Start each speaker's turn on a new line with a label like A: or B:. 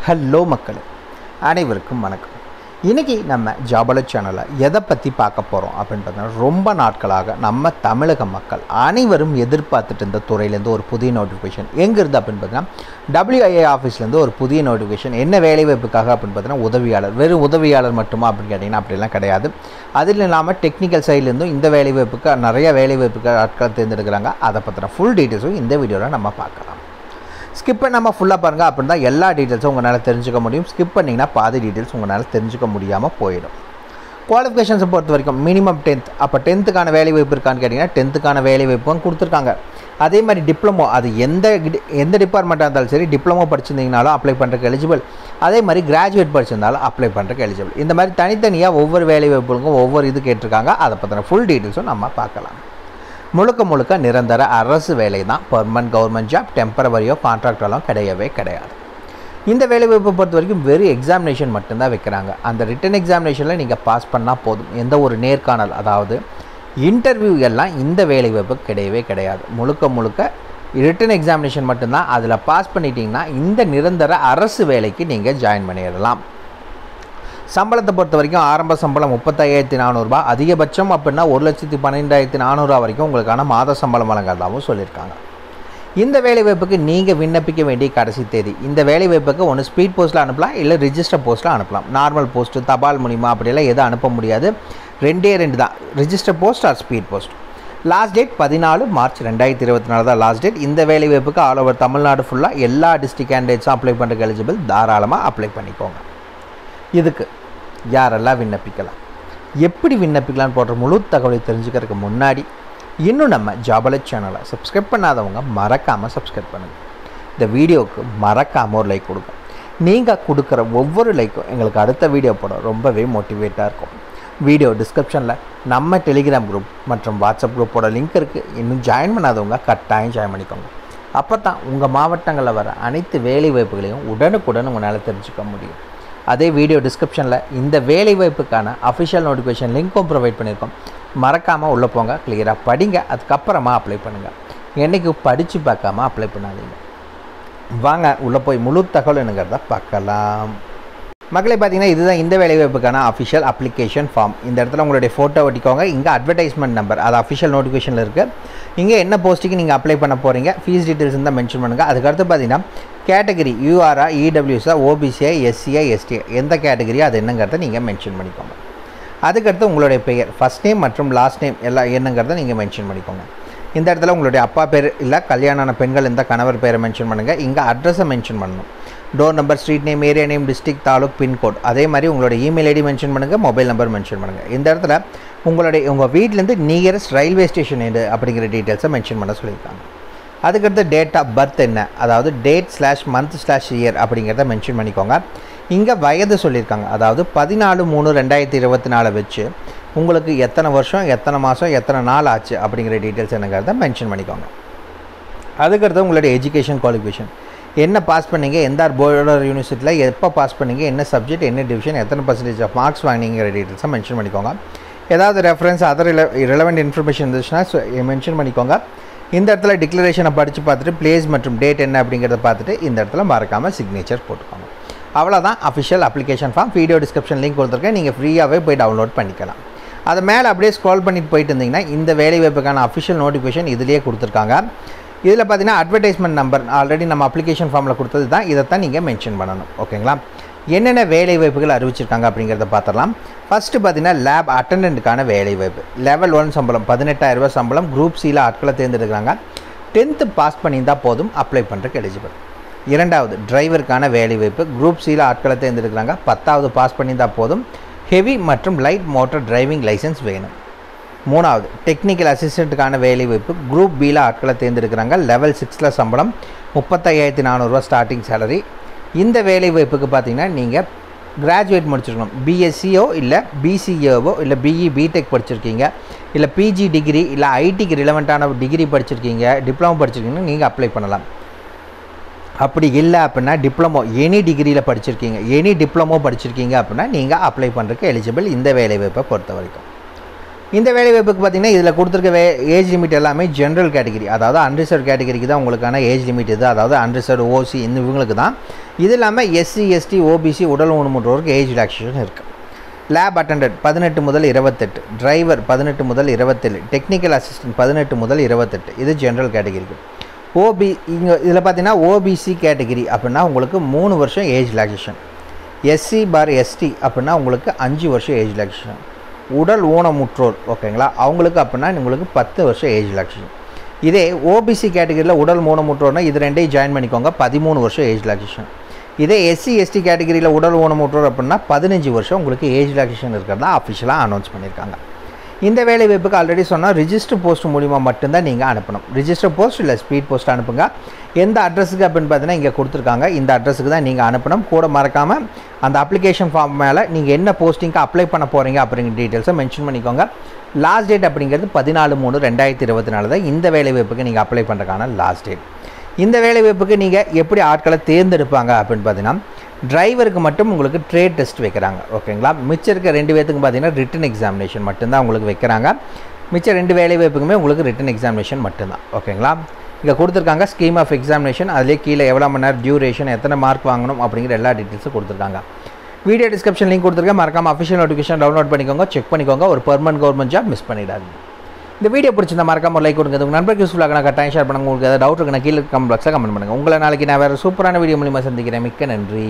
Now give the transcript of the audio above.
A: Hello மக்களே, அனைவருக்கும் வணக்கம். இன்றைக்கி நம்ம ஜாபல சேனலில் எதை பற்றி பார்க்க போகிறோம் அப்படின்னு பார்த்தீங்கன்னா, ரொம்ப நாட்களாக நம்ம தமிழக மக்கள் அனைவரும் எதிர்பார்த்துட்டு இருந்த துறையிலேருந்து ஒரு புதிய நோட்டிஃபிகேஷன் எங்கேருந்து அப்படின்னு பார்த்தீங்கன்னா, WIA ஆஃபீஸ்லேருந்து ஒரு புதிய நோட்டிஃபிகேஷன். என்ன வேலைவாய்ப்புக்காக அப்படின்னு பார்த்தீங்கன்னா, உதவியாளர். வெறும் உதவியாளர் மட்டுமா அப்படின்னு கேட்டிங்கன்னா அப்படிலாம் கிடையாது. அதில் இல்லாமல் டெக்னிக்கல் சைட்லேருந்தும் இந்த வேலைவாய்ப்புக்கு நிறைய வேலைவாய்ப்புக்கு ஆட்கள் தேர்ந்தெடுக்கிறாங்க. அதை பற்றின ஃபுல் டீட்டெயில்ஸும் இந்த வீடியோவில் நம்ம பார்க்கலாம். ஸ்கிப் பண்ணாமல் ஃபுல்லாக பாருங்கள், அப்படி தான் எல்லா டீட்டெயில்ஸும் உங்களால் தெரிஞ்சுக்க முடியும். ஸ்கிப் பண்ணிங்கன்னா பாதி டீட்டெயில்ஸ் உங்களால் தெரிஞ்சுக்க முடியாமல் போயிடும். குவாலிஃபிகேஷன்ஸை பொறுத்த வரைக்கும் மினிமம் 10th. அப்போ 10th வேலைவாய்ப்பு இருக்கான்னு கேட்டிங்கன்னா 10th வேலைவாய்ப்பும் கொடுத்துருக்காங்க. அதே மாதிரி டிப்ளமோ, அது எந்த டிபார்ட்மெண்ட்டாக இருந்தாலும் சரி, டிப்ளமோ படிச்சிருந்தீங்கனாலும் அப்ளை பண்ணுறதுக்கு எலிஜிபிள். அதே மாதிரி கிராஜுவேட் படிச்சிருந்தாலும் அப்ளை பண்ணுறதுக்கு எலிஜிபிள். இந்த மாதிரி தனித்தனியாக ஒவ்வொரு வேலைவாய்ப்புகளுக்கும் ஒவ்வொரு இது கேட்டிருக்காங்க. அதை பற்றின ஃபுல் டீட்டெயில்ஸும் நம்ம பார்க்கலாம். முழுக்க நிரந்தர அரசு வேலை தான். பெர்மனன்ட் கவர்மெண்ட் ஜாப், டெம்பரவரியோ கான்ட்ராக்டெல்லாம் கிடையவே கிடையாது. இந்த வேலைவாய்ப்பை பொறுத்த வரைக்கும் வெறும் எக்ஸாமினேஷன் மட்டும்தான் வைக்கிறாங்க. அந்த ரிட்டன் எக்ஸாமினேஷனில் நீங்கள் பாஸ் பண்ணால் போதும். எந்த ஒரு நேர்காணல், அதாவது இன்டர்வியூ எல்லாம் இந்த வேலைவாய்ப்பு கிடையவே கிடையாது. முழுக்க ரிட்டன் எக்ஸாமினேஷன் மட்டும்தான். அதில் பாஸ் பண்ணிட்டீங்கன்னா இந்த நிரந்தர அரசு வேலைக்கு நீங்கள் ஜாயின் பண்ணிடலாம். சம்பளத்தை பொறுத்த வரைக்கும் ஆரம்ப சம்பளம் 35,400 ரூபாய், அதிகபட்சம் அப்படின்னா 1,12,400 வரைக்கும் உங்களுக்கான மாத சம்பளம் வழங்குறதாகவும் சொல்லியிருக்காங்க. இந்த வேலைவாய்ப்புக்கு நீங்கள் விண்ணப்பிக்க வேண்டிய கடைசி தேதி, இந்த வேலைவாய்ப்புக்கு ஒன்று ஸ்பீட் போஸ்ட்டில் அனுப்பலாம், இல்லை ரிஜிஸ்டர் போஸ்ட்டில் அனுப்பலாம். நார்மல் போஸ்ட்டு, தபால் மூலிமா அப்படியெல்லாம் எதுவும் அனுப்ப முடியாது. ரெண்டே தான், register post or speed post. Last date 14 March 2024 தான் லாஸ்ட் டேட். இந்த வேலைவாய்ப்புக்கு ஆல் ஓவர் தமிழ்நாடு ஃபுல்லாக எல்லா டிஸ்ட்ரிக்ட் கேண்டிடேட்ஸும் அப்ளை பண்ணுறதுக்கு எலிஜிபிள். தாராளமாக அப்ளை பண்ணிக்கோங்க. இதுக்கு யாரெல்லாம் விண்ணப்பிக்கலாம், எப்படி விண்ணப்பிக்கலான்னு போடுற முழு தகவலை தெரிஞ்சுக்கிறதுக்கு முன்னாடி இன்னும் நம்ம ஜாபல சேனலை சப்ஸ்கிரைப் பண்ணாதவங்க மறக்காமல் சப்ஸ்கிரைப் பண்ணுங்கள். இந்த வீடியோவுக்கு மறக்காமல் ஒரு லைக் கொடுங்க. நீங்கள் கொடுக்குற ஒவ்வொரு லைக்கும் எங்களுக்கு அடுத்த வீடியோ போட ரொம்பவே மோட்டிவேட்டாக இருக்கும். வீடியோ டிஸ்கிரிப்ஷனில் நம்ம டெலிகிராம் குரூப் மற்றும் வாட்ஸ்அப் குரூப்போட லிங்க் இருக்குது. இன்னும் ஜாயின் பண்ணாதவங்க கட்டாயம் ஜாயின் பண்ணிக்கோங்க. அப்போ தான் உங்கள் மாவட்டங்களில் வர அனைத்து வேலை வாய்ப்புகளையும் உடனுக்குடன் உங்களால் தெரிஞ்சுக்க முடியும். அதே வீடியோ டிஸ்கிரிப்ஷனில் இந்த வேலைவாய்ப்புக்கான அஃபிஷியல் நோட்டிஃபிகேஷன் லிங்க்கும் ப்ரொவைட் பண்ணியிருக்கோம். மறக்காமல் உள்ளே போங்க, கிளியராக படிங்க, அதுக்கப்புறமா அப்ளை பண்ணுங்கள். என்றைக்கு படித்து பார்க்காம அப்ளை பண்ணாதீங்க. வாங்க உள்ளே போய் முழு தகவல் என்னங்கிறத பார்க்கலாம். மக்களே, பார்த்தீங்கன்னா இதுதான் இந்த வேலைவாய்ப்புக்கான அஃபிஷியல் அப்ளிகேஷன் ஃபார்ம். இந்த இடத்துல உங்களுடைய ஃபோட்டோ ஒட்டிக்கோங்க. இங்கே அட்வர்டைஸ்மெண்ட் நம்பர், அது அஃபிஷியல் நோட்டிஃபிகேஷனில் இருக்குது. இங்கே என்ன போஸ்ட்டுக்கு நீங்கள் அப்ளை பண்ண போகிறீங்க, ஃபீஸ் டீட்டெயில்ஸ் தான் மென்ஷன் பண்ணுங்கள். அதுக்கடுத்து பார்த்தீங்கன்னா கேட்டகரி, யூஆர்ஆ, இடபிள்யூஸா, ஓபிசிஐ, எஸ்சிஐ, எஸ்டி, எந்த கேட்டகரியோ அது என்னங்கிறத நீங்கள் மென்ஷன் பண்ணிக்கோங்க. அதுக்கடுத்து உங்களுடைய பெயர், ஃபஸ்ட் நேம் மற்றும் லாஸ்ட் நேம் எல்லாம் என்னங்கிறத நீங்கள் மென்ஷன் பண்ணிக்கோங்க. இந்த இடத்துல உங்களுடைய அப்பா பேர் இல்லை கல்யாணான பெண்கள் இந்த கணவர் பேரை மென்ஷன் பண்ணுங்கள். இங்கே அட்ரஸை மென்ஷன் பண்ணணும். Door number, street name, area name, district, taluk, pin code. அதே மாதிரி உங்களுடைய இமெயில் ஐடி மென்ஷன் பண்ணுங்கள், மொபைல் நம்பர் மென்ஷன் பண்ணுங்கள். இந்த இடத்துல உங்கள் வீட்டிலேருந்து நியரஸ்ட் ரயில்வே ஸ்டேஷன் எது அப்படிங்கிற டீட்டெயில்ஸை மென்ஷன் பண்ண சொல்லியிருக்காங்க. அதுக்கடுத்து டேட் ஆஃப் பர்த் என்ன, அதாவது date/month/year அப்படிங்கிறத மென்ஷன் பண்ணிக்கோங்க. இங்கே வயது சொல்லியிருக்காங்க, அதாவது 14/3/2024 வச்சு உங்களுக்கு எத்தனை வருஷம், எத்தனை மாதம், எத்தனை நாள் ஆச்சு அப்படிங்கிற டீட்டெயில்ஸ் என்னங்கிறத மென்ஷன் பண்ணிக்கோங்க. அதுக்கடுத்து உங்களுடைய எஜுகேஷன் குவாலிஃபிகேஷன், என்ன பாஸ் பண்ணீங்க, எந்த போர்டர் யூனிவர்சிட்டியில் எப்போ பாஸ் பண்ணீங்க, என்ன சப்ஜெக்ட், என்ன டிவிஷன், எத்தனை % ஆஃப் மார்க்ஸ் வாங்கிங்கிற டீட்டெயில்ஸை மென்ஷன் பண்ணிக்கோங்க. ஏதாவது ரெஃபரன்ஸ், அதர் ரிலவெண்ட் இன்ஃபர்மேஷன் இருந்துச்சுன்னா மென்ஷன் பண்ணிக்கோங்க. இந்த இடத்துல டிக்ளரேஷனை படித்து பார்த்துட்டு பிளேஸ் மற்றும் டேட் என்ன அப்படிங்கிறத பார்த்துட்டு இந்த இடத்துல மறக்காமல் சிக்னேச்சர் போட்டுக்கோங்க. அவ்வளோதான் official application form. Video description link கொடுத்துருக்கேன், நீங்கள் ஃப்ரீயாகவே போய் டவுன்லோட் பண்ணிக்கலாம். அதை மேலே அப்படியே ஸ்க்ரால் பண்ணிட்டு போயிட்டு இருந்தீங்கன்னா இந்த வேலைவாய்ப்புக்கான அஃபிஷியல் நோட்டிஃபிகேஷன் இதிலேயே கொடுத்துருக்காங்க. இதில் பார்த்தீங்கன்னா அட்வர்டைஸ்மெண்ட் நம்பர் ஆல்ரெடி நம்ம அப்ளிகேஷன் ஃபார்மில் கொடுத்தது தான், இதைத்தான் நீங்கள் மென்ஷன் பண்ணணும். ஓகேங்களா? என்னென்ன வேலைவாய்ப்புகள் அறிவிச்சிருக்காங்க அப்படிங்கிறத பார்த்துடலாம். ஃபஸ்ட்டு பார்த்தீங்கன்னா லேப் அட்டண்டன்ட்டுக்கான வேலைவாய்ப்பு. லெவல் 1 சம்பளம் 18,000 ரூபாய் சம்பளம். குரூப் சியில் ஆட்களை தேர்ந்தெடுக்கிறாங்க. 10th பாஸ் பண்ணியிருந்தால் போதும், அப்ளை பண்ணுறதுக்கு எலிஜிபிள். இரண்டாவது டிரைவருக்கான வேலைவாய்ப்பு. குரூப் சியில் ஆட்களை தேர்ந்தெடுக்கிறாங்க. 10th பாஸ் பண்ணியிருந்தால் போதும், ஹெவி மற்றும் லைட் மோட்டார் டிரைவிங் லைசன்ஸ் வேணும். மூணாவது டெக்னிக்கல் அசிஸ்டண்ட்டுக்கான வேலைவாய்ப்பு. குரூப் பியில் ஆட்களை தேர்ந்தெடுக்கிறாங்க. லெவல் 6ல் சம்பளம் 35,400 ரூபா ஸ்டார்டிங் சேலரி. இந்த வேலைவாய்ப்புக்கு பார்த்தீங்கன்னா நீங்கள் கிராஜுவேட் முடிச்சிருக்கணும். பிஎஸ்சியோ இல்லை பிசிஏவோ இல்லை பிஇ பிடெக் படிச்சிருக்கீங்க, இல்லை பிஜி டிகிரி இல்லை ஐடிக்கு ரிலவெண்ட்டான டிகிரி படிச்சிருக்கீங்க, டிப்ளமோ படிச்சிருக்கீங்கன்னு நீங்கள் அப்ளை பண்ணலாம். அப்படி இல்லை அப்படின்னா டிப்ளமோ எனி டிகிரியில் படிச்சிருக்கீங்க, எனி டிப்ளமோ படிச்சிருக்கீங்க அப்படின்னா நீங்கள் அப்ளை பண்ணுறதுக்கு எலிஜிபிள் இந்த வேலைவாய்ப்பை பொறுத்த வரைக்கும். இந்த வேலைவாய்ப்புக்கு பார்த்தீங்கன்னா இதில் கொடுத்துருக்க ஏஜ் லிமிட் எல்லாமே ஜென்ரல் கேட்டகிரி, அதாவது அன்ரிசர்வ் கேட்டகிரிக்கு தான் உங்களுக்கான ஏஜ் லிமிட் இது. அதாவது அன்ரிசர்வ் ஓசி இவங்களுக்கு தான். இது இல்லாமல் எஸ்சி எஸ்டி ஓபிசி உடல் ஊனமுற்றோருக்கு ஏஜ் ரிலாக்ஸேஷன் இருக்குது. லேப் அட்டண்டன்ட் 18 முதல் 28, டிரைவர் 18 முதல் 27, டெக்னிக்கல் அசிஸ்டன்ட் 18 முதல் 28. இது ஜென்ரல் கேட்டகிரிக்கு. இதில் பார்த்தீங்கன்னா ஓபிசி கேட்டகிரி அப்படின்னா உங்களுக்கு 3 வருஷம் ஏஜ் ரிலாக்ஸேஷன். SC/ST அப்படின்னா உங்களுக்கு 5 வருஷம் ஏஜ் ரிலாக்ஸேஷன். உடல் ஊனமுற்றோர் ஓகேங்களா, அவங்களுக்கு அப்படின்னா உங்களுக்கு 10 வருஷம் ஏஜ் ரிலாக்ஸேஷன். இதே ஓபிசி கேட்டகிரியில் உடல் ஊனமுற்றோர்னா இது ரெண்டையும் ஜாயின் பண்ணிக்கோங்க, 13 வருஷம் ஏஜ் ரிலாக்ஸேஷன். இதே SC/ST கேட்டகிரியில் உடல் ஊனமுற்றோர் அப்படின்னா 15 வருஷம் உங்களுக்கு ஏஜ் ரிலாக்ஸேஷன் இருக்கிறதா அஃபிஷியலாக அனௌன்ஸ் பண்ணியிருக்காங்க. இந்த வேலை வாய்ப்புக்கு ஆல்ரெடி சொன்னால் ரிஜிஸ்டர் போஸ்ட் மூலிமா மட்டும்தான் நீங்கள் அனுப்பணும். ரிஜிஸ்டர் போஸ்ட் இல்லை ஸ்பீட் போஸ்ட் அனுப்புங்க. எந்த அட்ரஸுக்கு அப்படின்னு பார்த்தீங்கன்னா இங்கே கொடுத்துருக்காங்க, இந்த அட்ரஸுக்கு தான் நீங்கள் அனுப்பணும். கூட மறக்காமல் அந்த அப்ளிகேஷன் ஃபார்ம் மேலே நீங்கள் என்ன போஸ்டிங்க்கு அப்ளை பண்ண போகிறீங்க அப்படிங்கிற டீட்டெயில்ஸை மென்ஷன் பண்ணிக்கோங்க. லாஸ்ட் டேட் அப்படிங்கிறது 14/3/2024 தான் இந்த வேலை வாய்ப்புக்கு நீங்கள் அப்ளை பண்ணுறதுக்கான லாஸ்ட் டேட். இந்த வேலை வாய்ப்புக்கு நீங்கள் எப்படி ஆட்களை தேர்ந்தெடுப்பாங்க அப்படின்னு பார்த்தீங்கன்னா டிரைவருக்கு மட்டும் உங்களுக்கு ட்ரேட் டெஸ்ட் வைக்கிறாங்க ஓகேங்களா. மிச்சம் இருக்க 2 பேத்துக்கு பார்த்தீங்கன்னா ரிட்டன் எக்ஸாமினேஷன் மட்டும்தான் உங்களுக்கு வைக்கிறாங்க. மிச்சம் 2 வேலை வாய்ப்புக்குமே உங்களுக்கு ரிட்டன் எக்ஸாமினேஷன் மட்டும்தான் ஓகேங்களா. இங்கே கொடுத்துருக்காங்க ஸ்கீம் ஆஃப் எக்ஸாமினேஷன், அதிலே கீழே எவ்வளோ மணி நேரம் டியூரேஷன், எத்தனை மார்க் வாங்கணும் அப்படிங்கிற எல்லா டீட்டெயில்ஸும் கொடுத்துருக்காங்க. வீடியோ டிஸ்கிரிப்ஷன் லிங்க் கொடுத்துருக்கேன், மறக்காமல் அஃபிஷியல் நோட்டிஃபிகேஷன் டவுன்லோட் பண்ணிக்கோங்க, செக் பண்ணிக்கோங்க. ஒரு பெர்மனன்ட் கவர்மெண்ட் ஜாப் மிஸ் பண்ணிடாதீங்க. இந்த வீடியோ பிடிச்சிருந்தா மறக்காம ஒரு லைக் கொடுங்க. உங்கள் நண்பருக்கு யூஸ்ஃபுல்லாக நான் கட்டாயம் ஷேர் பண்ணுங்கள். உங்களுக்கு ஏதாவது டவுட் இருக்குன்னா கீழே கமெண்ட் பாக்ஸில் கமெண்ட் பண்ணுங்கள். உங்களை நாளைக்கு நான் வேறு சூப்பரான வீடியோ மூலியமாக சந்திக்கிறேன். மிக்க நன்றி.